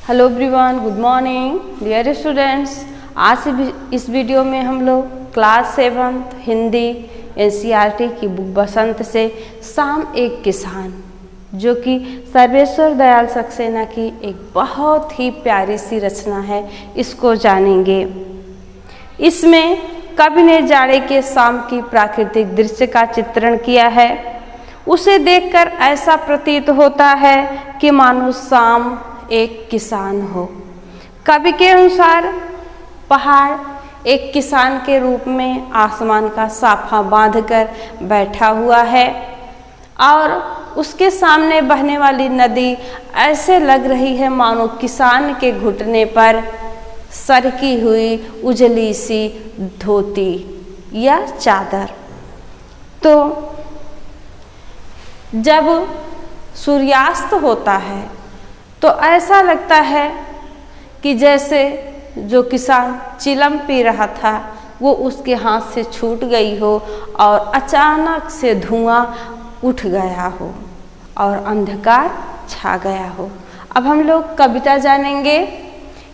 Hello everyone, good morning dear students. आज इस video में हम लोग क्लास 7 हिंदी एनसीईआरटी की बुक बसंत से शाम एक किसान, जो कि सर्वेश्वर दयाल सक्सेना की एक बहुत ही प्यारी सी रचना है, इसको जानेंगे। इसमें कवि ने जाड़े के शाम की प्राकृतिक दृश्य का चित्रण किया है। उसे देखकर ऐसा प्रतीत होता है कि मानो शाम एक किसान हो। कवि के अनुसार पहाड़ एक किसान के रूप में आसमान का साफा बांधकर बैठा हुआ है और उसके सामने बहने वाली नदी ऐसे लग रही है मानो किसान के घुटने पर सरकी हुई उजली सी धोती या चादर। तो जब सूर्यास्त होता है तो ऐसा लगता है कि जैसे जो किसान चिलम पी रहा था वो उसके हाथ से छूट गई हो और अचानक से धुआं उठ गया हो और अंधकार छा गया हो। अब हम लोग कविता जानेंगे।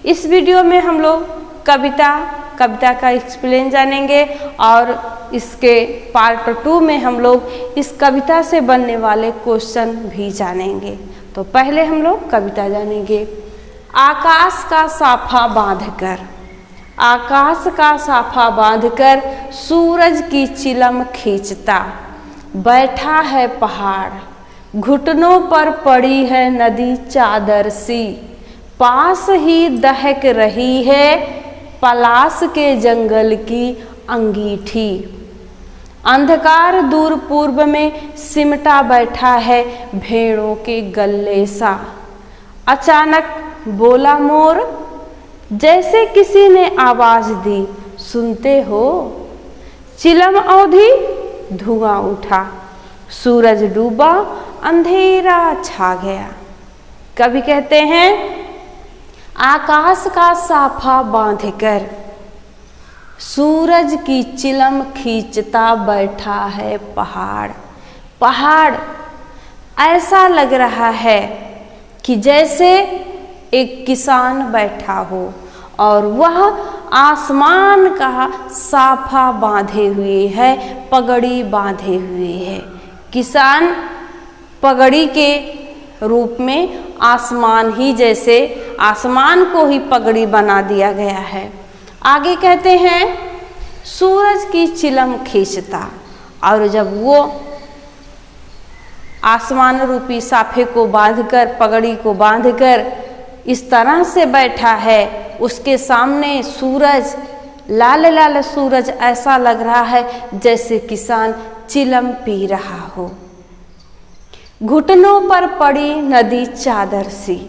इस वीडियो में हम लोग कविता का एक्सप्लेन जानेंगे और इसके पार्ट 2 में हम लोग इस कविता से बनने वाले क्वेश्चन भी जानेंगे। तो पहले हम लोग कविता जानेंगे। आकाश का साफा बांधकर, आकाश का साफा बांधकर सूरज की चिलम खींचता बैठा है पहाड़, घुटनों पर पड़ी है नदी चादर सी, पास ही दहक रही है पलाश के जंगल की अंगीठी। अंधकार दूर पूर्व में सिमटा बैठा है भेड़ों के गल्ले सा। अचानक बोला मोर, जैसे किसी ने आवाज दी, सुनते हो? चिलम औधी, धुआं उठा, सूरज डूबा, अंधेरा छा गया। कवि कहते हैं आकाश का साफा बांधकर सूरज की चिलम खींचता बैठा है पहाड़। पहाड़ ऐसा लग रहा है कि जैसे एक किसान बैठा हो और वह आसमान का साफा बांधे हुए है, पगड़ी बांधे हुए है। किसान पगड़ी के रूप में आसमान ही, जैसे आसमान को ही पगड़ी बना दिया गया है। आगे कहते हैं सूरज की चिलम खींचता, और जब वो आसमान रूपी साफे को बांधकर, पगड़ी को बांधकर इस तरह से बैठा है, उसके सामने सूरज, लाल लाल सूरज, ऐसा लग रहा है जैसे किसान चिलम पी रहा हो। घुटनों पर पड़ी नदी चादर सी,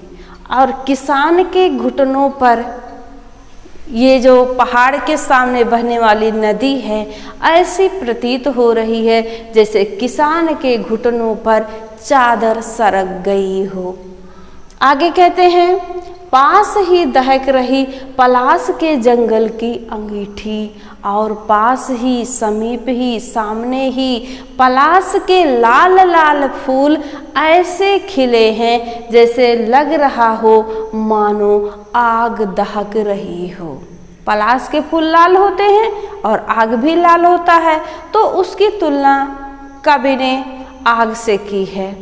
और किसान के घुटनों पर ये जो पहाड़ के सामने बहने वाली नदी है, ऐसी प्रतीत हो रही है जैसे किसान के घुटनों पर चादर सरक गई हो। आगे कहते हैं पास ही दहक रही पलाश के जंगल की अंगीठी, और पास ही, समीप ही, सामने ही पलाश के लाल लाल फूल ऐसे खिले हैं जैसे लग रहा हो मानो आग दहक रही हो। पलाश के फूल लाल होते हैं और आग भी लाल होता है, तो उसकी तुलना कवि ने आग से की है।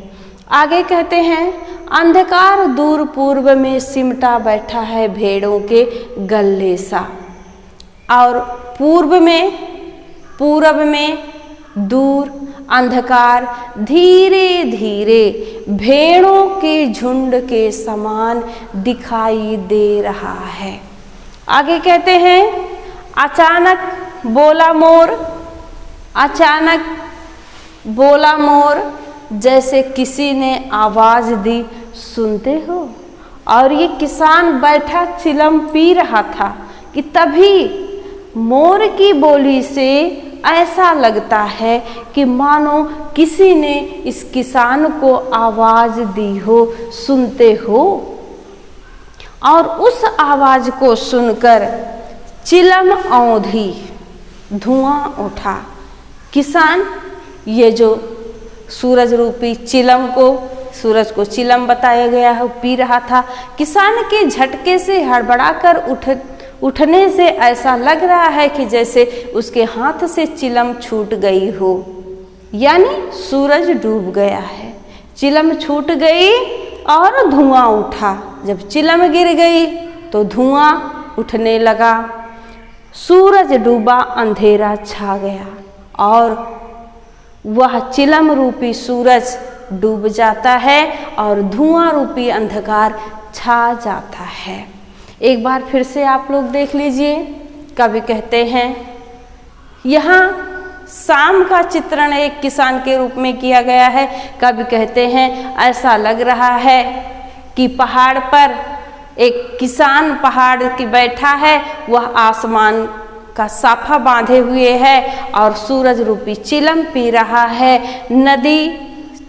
आगे कहते हैं अंधकार दूर पूर्व में सिमटा बैठा है भेड़ों के गल्ले सा, और पूर्व में दूर अंधकार धीरे धीरे भेड़ों के झुंड के समान दिखाई दे रहा है। आगे कहते हैं अचानक बोला मोर, अचानक बोला मोर, जैसे किसी ने आवाज दी, सुनते हो? और ये किसान बैठा चिलम पी रहा था कि तभी मोर की बोली से ऐसा लगता है कि मानो किसी ने इस किसान को आवाज दी हो, सुनते हो? और उस आवाज को सुनकर चिलम औंधी, धुआं उठा। किसान ये जो सूरज रूपी चिलम को सूरज को चिलम बताया गया है, पी रहा था। किसान के झटके से हड़बड़ाकर उठने से ऐसा लग रहा है कि जैसे उसके हाथ से चिलम छूट गई हो, यानी सूरज डूब गया है। चिलम छूट गई और धुआं उठा। जब चिलम गिर गई तो धुआं उठने लगा। सूरज डूबा, अंधेरा छा गया और वह चिलम रूपी सूरज डूब जाता है और धुआं रूपी अंधकार छा जाता है। एक बार फिर से आप लोग देख लीजिए। कवि कहते हैं, यहाँ शाम का चित्रण एक किसान के रूप में किया गया है। कवि कहते हैं, ऐसा लग रहा है कि पहाड़ पर एक किसान पहाड़ की बैठा है, वह आसमान का साफा बांधे हुए है और सूरज रूपी चिलम पी रहा है। नदी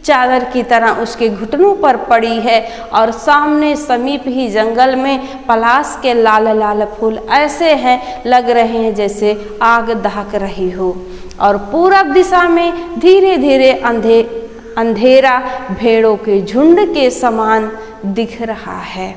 चादर की तरह उसके घुटनों पर पड़ी है और सामने समीप ही जंगल में पलाश के लाल लाल फूल ऐसे हैं, लग रहे हैं जैसे आग दहक रही हो। और पूरब दिशा में धीरे धीरे अंधेरा भेड़ों के झुंड के समान दिख रहा है।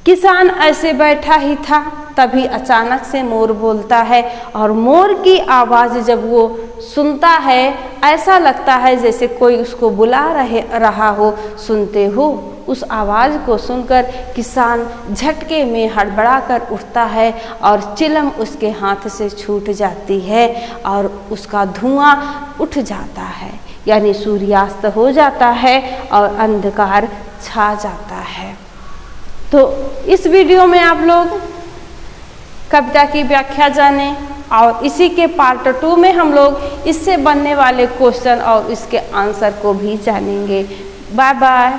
किसान ऐसे बैठा ही था, तभी अचानक से मोर बोलता है और मोर की आवाज़ जब वो सुनता है, ऐसा लगता है जैसे कोई उसको बुला रहा हो। सुनते हो उस आवाज़ को सुनकर किसान झटके में हड़बड़ा कर उठता है और चिलम उसके हाथ से छूट जाती है और उसका धुआं उठ जाता है, यानी सूर्यास्त हो जाता है और अंधकार छा जाता है। तो इस वीडियो में आप लोग कविता की व्याख्या जाने और इसी के पार्ट 2 में हम लोग इससे बनने वाले क्वेश्चन और इसके आंसर को भी जानेंगे। Bye bye.